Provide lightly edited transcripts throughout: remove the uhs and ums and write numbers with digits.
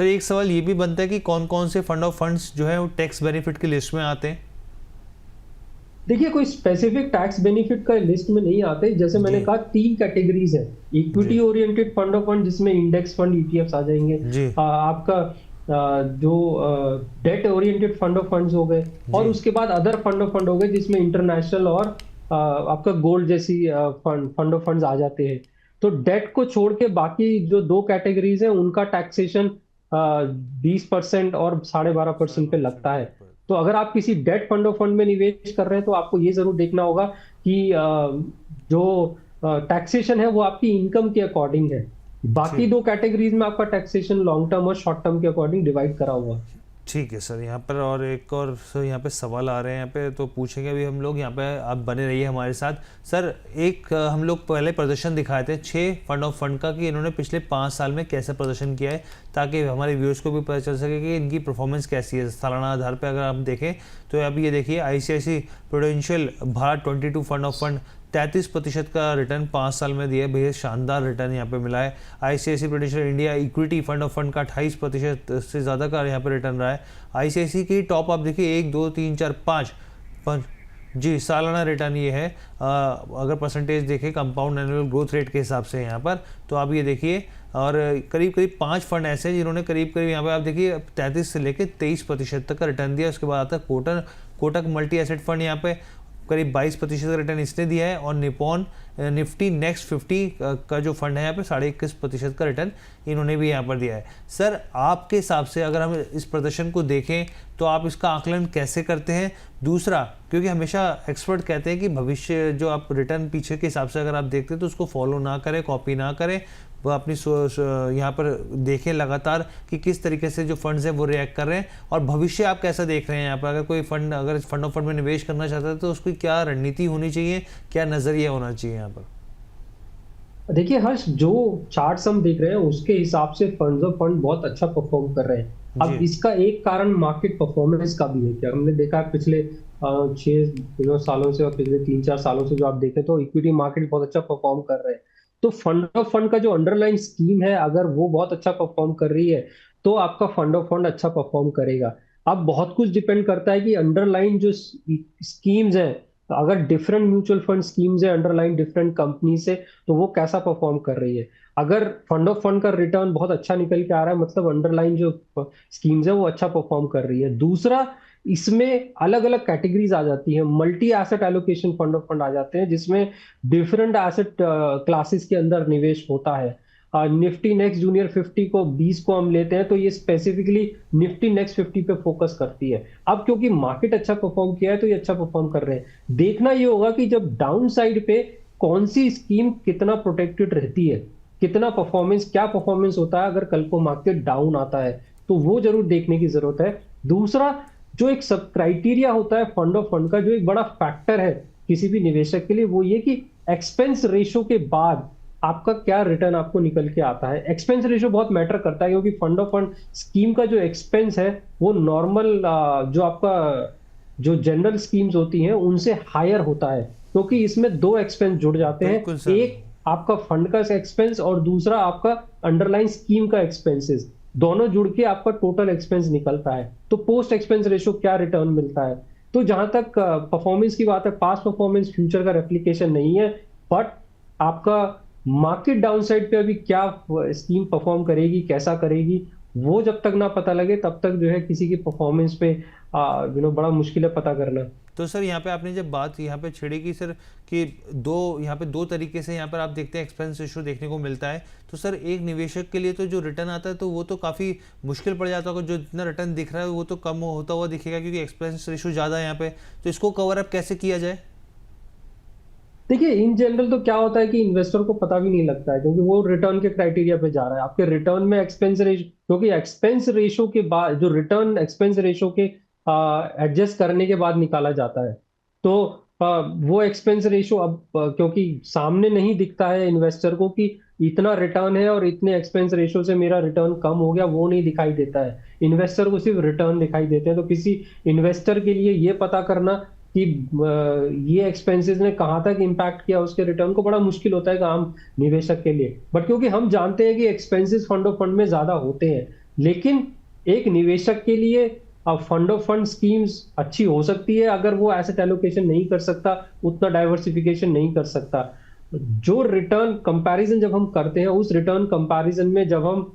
Sir एक सवाल ये भी बनता है कि कौन कौन से फंड ऑफ फंड्स जो है वो टैक्स बेनिफिट की लिस्ट में आते हैं? देखिए, कोई स्पेसिफिक टैक्स बेनिफिट का लिस्ट में नहीं आते। जैसे मैंने जी। कहा, 3 कैटेगरीज है। जी। Equity oriented fund of fund, जिसमें इंडेक्स फंड, ईटीएफ्स आ जाएंगे। जी। आपका जो debt oriented fund of funds हो गए। और जी। उसके बाद अदर फंड ऑफ फंड हो गए, जिसमें इंटरनेशनल और आपका गोल्ड जैसी फंड ऑफ फंड्स आ जाते हैं। तो डेट को छोड़ के बाकी जो 2 कैटेगरीज है, उनका टैक्सेशन 20% और 12.5% पे लगता है। तो अगर आप किसी डेट फंड ऑफ फंड में निवेश कर रहे हैं, तो आपको ये जरूर देखना होगा कि जो टैक्सेशन है वो आपकी इनकम के अकॉर्डिंग है। बाकी ठीक। 2 कैटेगरीज में आपका टैक्सेशन लॉन्ग टर्म और शॉर्ट टर्म के अकॉर्डिंग डिवाइड करा हुआ है। ठीक है सर, यहाँ पर और एक और सर यहाँ पे सवाल आ रहे हैं, यहाँ पे तो पूछेंगे अभी हम लोग। यहाँ पे आप बने रहिए हमारे साथ सर। एक हम लोग पहले प्रदर्शन दिखाए थे 6 फंड ऑफ फंड का कि इन्होंने पिछले 5 साल में कैसा प्रदर्शन किया है, ताकि हमारे व्यूअर्स को भी पता चल सके कि इनकी परफॉर्मेंस कैसी है सालाना आधार पर। अगर आप देखें तो अब ये देखिए, ICICI prudential Bharat 22 fund of fund 33% का रिटर्न 5 साल में दिया है। भैया शानदार रिटर्न यहाँ पे मिला है। ICICI prudential India equity fund of fund का 28% से ज़्यादा का यहाँ पे रिटर्न रहा है। ICICI की टॉप आप देखिए 1 2 3 4 5 5 जी सालाना रिटर्न ये है। अगर परसेंटेज देखें कंपाउंड एनुअल ग्रोथ रेट के हिसाब से यहाँ पर, तो आप ये देखिए। और करीब करीब 5 फंड ऐसे हैं जिन्होंने करीब करीब यहाँ पे आप देखिए 33 से लेकर 23% तक का रिटर्न दिया। उसके बाद आता है कोटक मल्टी एसेट फंड, यहाँ पे करीब 22% का रिटर्न इसने दिया है। और निपॉन निफ्टी नेक्स्ट 50 का जो फंड है यहाँ पे 21.5% का रिटर्न इन्होंने भी यहाँ पर दिया है। सर आपके हिसाब से अगर हम इस प्रदर्शन को देखें तो आप इसका आकलन कैसे करते हैं? दूसरा, क्योंकि हमेशा एक्सपर्ट कहते हैं कि भविष्य जो आप रिटर्न पीछे के हिसाब से अगर आप देखते हैं तो उसको फॉलो ना करें, कॉपी ना करें, वो अपनी यहाँ पर देखें लगातार कि किस तरीके से जो फंड्स हैं वो रिएक्ट कर रहे हैं। और भविष्य आप कैसा देख रहे हैं यहाँ पर? अगर कोई फंड अगर फंड ऑफ फंड में निवेश करना चाहता है तो उसकी क्या रणनीति होनी चाहिए, क्या नज़रिया होना चाहिए यहाँ पर? देखिए हर्ष, जो चार्ट्स हम देख रहे हैं उसके हिसाब से फंड्स ऑफ फंड बहुत अच्छा परफॉर्म कर रहे हैं। जी। अब इसका एक कारण मार्केट परफॉर्मेंस का भी है। क्या हमने देखा है पिछले 6 सालों से और पिछले 3-4 सालों से जो आप देखें, तो इक्विटी मार्केट बहुत अच्छा परफॉर्म कर रहे हैं। तो फंड ऑफ फंड का जो अंडरलाइन स्कीम है, अगर वो बहुत अच्छा परफॉर्म कर रही है, तो आपका फंड ऑफ फंड अच्छा परफॉर्म करेगा। अब बहुत कुछ डिपेंड करता है कि अंडरलाइन जो स्कीम्स है, अगर डिफरेंट म्यूचुअल फंड स्कीम्स है अंडरलाइन डिफरेंट कंपनी से, तो वो कैसा परफॉर्म कर रही है। अगर फंड ऑफ फंड का रिटर्न बहुत अच्छा निकल के आ रहा है, मतलब अंडरलाइन जो स्कीम्स है वो अच्छा परफॉर्म कर रही है। दूसरा, इसमें अलग अलग कैटेगरीज आ जाती हैं। Multi asset allocation fund of fund आ जाते हैं, जिसमें डिफरेंट एसेट क्लासेस के अंदर निवेश होता है। निफ्टी नेक्स्ट जूनियर 50 को 20 को हम लेते हैं, तो ये स्पेसिफिकली निफ्टी नेक्स्ट 50 पे फोकस करती है। अब क्योंकि मार्केट अच्छा परफॉर्म किया है, तो ये अच्छा परफॉर्म कर रहे हैं। देखना ये होगा कि जब डाउन साइड पे कौन सी स्कीम कितना प्रोटेक्टेड रहती है, कितना परफॉर्मेंस, क्या परफॉर्मेंस होता है अगर कल को मार्केट डाउन आता है, तो वो जरूर देखने की जरूरत है। दूसरा, जो एक सब क्राइटेरिया होता है फंड ऑफ फंड का, जो एक बड़ा फैक्टर है किसी भी निवेशक के लिए, वो ये कि एक्सपेंस रेशो के बाद आपका क्या रिटर्न आपको निकल के आता है। एक्सपेंस रेशो बहुत मैटर करता है, क्योंकि फंड ऑफ फंड स्कीम का जो एक्सपेंस है वो नॉर्मल जो आपका जो जनरल स्कीम्स होती हैं उनसे हायर होता है, क्योंकि इसमें 2 एक्सपेंस जुड़ जाते हैं। बिल्कुल सर। एक आपका फंड का एक्सपेंस और दूसरा आपका अंडरलाइन स्कीम का एक्सपेंसेस, दोनों जुड़ के आपका टोटल एक्सपेंस निकलता है। तो पोस्ट एक्सपेंस रेशो क्या रिटर्न मिलता है। तो जहां तक परफॉर्मेंस की बात है, पास्ट परफॉर्मेंस फ्यूचर का रेप्लिकेशन नहीं है। बट आपका मार्केट डाउनसाइड पे अभी क्या स्कीम परफॉर्म करेगी, कैसा करेगी, वो जब तक ना पता लगे तब तक जो है किसी की परफॉर्मेंस पे बड़ा मुश्किल है पता करना। तो सर यहाँ पे आपने जब बात यहाँ पे छेड़ी कि सर कि यहाँ पे दो तरीके से यहाँ पर आप देखते हैं एक्सपेंस रेशो देखने को मिलता है, तो सर एक निवेशक के लिए तो जो रिटर्न आता है तो वो तो काफ़ी मुश्किल पड़ जाता होगा। जो जितना रिटर्न दिख रहा है वो तो कम होता हुआ दिखेगा, क्योंकि एक्सपेंस रेशो ज़्यादा है यहाँ पे। तो इसको कवर अप कैसे किया जाए? देखिए, इन जनरल तो क्या होता है कि इन्वेस्टर को पता भी नहीं लगता है, क्योंकि वो रिटर्न के क्राइटेरिया पे जा रहा है। आपके रिटर्न में एक्सपेंस रेशो, क्योंकि एक्सपेंस रेशो के बाद जो रिटर्न एक्सपेंस रेशो के एडजस्ट करने के बाद निकाला जाता है, तो वो एक्सपेंस रेशो अब क्योंकि सामने नहीं दिखता है इन्वेस्टर को कि इतना रिटर्न है और इतने एक्सपेंस रेशो से मेरा रिटर्न कम हो गया, वो नहीं दिखाई देता है। इन्वेस्टर को सिर्फ रिटर्न दिखाई देते हैं। तो किसी इन्वेस्टर के लिए ये पता करना कि ये एक्सपेंसेस ने कहां तक इंपैक्ट किया उसके रिटर्न को, बड़ा मुश्किल होता है आम निवेशक के लिए। बट क्योंकि हम जानते हैं कि एक्सपेंसेस फंड ऑफ फंड में ज्यादा होते हैं, लेकिन एक निवेशक के लिए अब फंड ऑफ फंड स्कीम्स अच्छी हो सकती है अगर वो एसेट एलोकेशन नहीं कर सकता, उतना डाइवर्सिफिकेशन नहीं कर सकता। जो रिटर्न कंपैरिजन जब हम करते हैं, उस रिटर्न कंपैरिजन में जब हम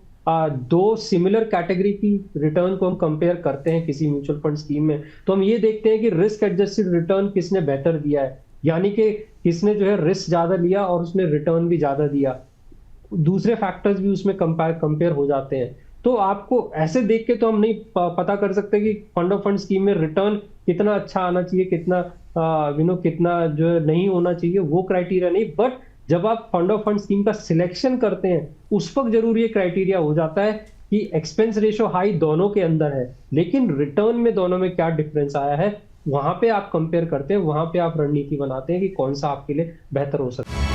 दो सिमिलर कैटेगरी की रिटर्न को हम कंपेयर करते हैं किसी म्यूचुअल फंड स्कीम में, तो हम ये देखते हैं कि रिस्क एडजस्टेड रिटर्न किसने बेहतर दिया है, यानी कि किसने जो है रिस्क ज्यादा लिया और उसने रिटर्न भी ज्यादा दिया। दूसरे फैक्टर्स भी उसमें कंपेयर हो जाते हैं। तो आपको ऐसे देख के तो हम नहीं पता कर सकते कि फंड ऑफ फंड स्कीम में रिटर्न कितना अच्छा आना चाहिए, कितना कितना जो है नहीं होना चाहिए, वो क्राइटेरिया नहीं। बट जब आप फंड ऑफ फंड स्कीम का सिलेक्शन करते हैं, उस वक्त जरूर ये क्राइटेरिया हो जाता है कि एक्सपेंस रेशियो हाई दोनों के अंदर है, लेकिन रिटर्न में दोनों में क्या डिफरेंस आया है, वहां पे आप कंपेयर करते हैं, वहां पे आप रणनीति बनाते हैं कि कौन सा आपके लिए बेहतर हो सकता है।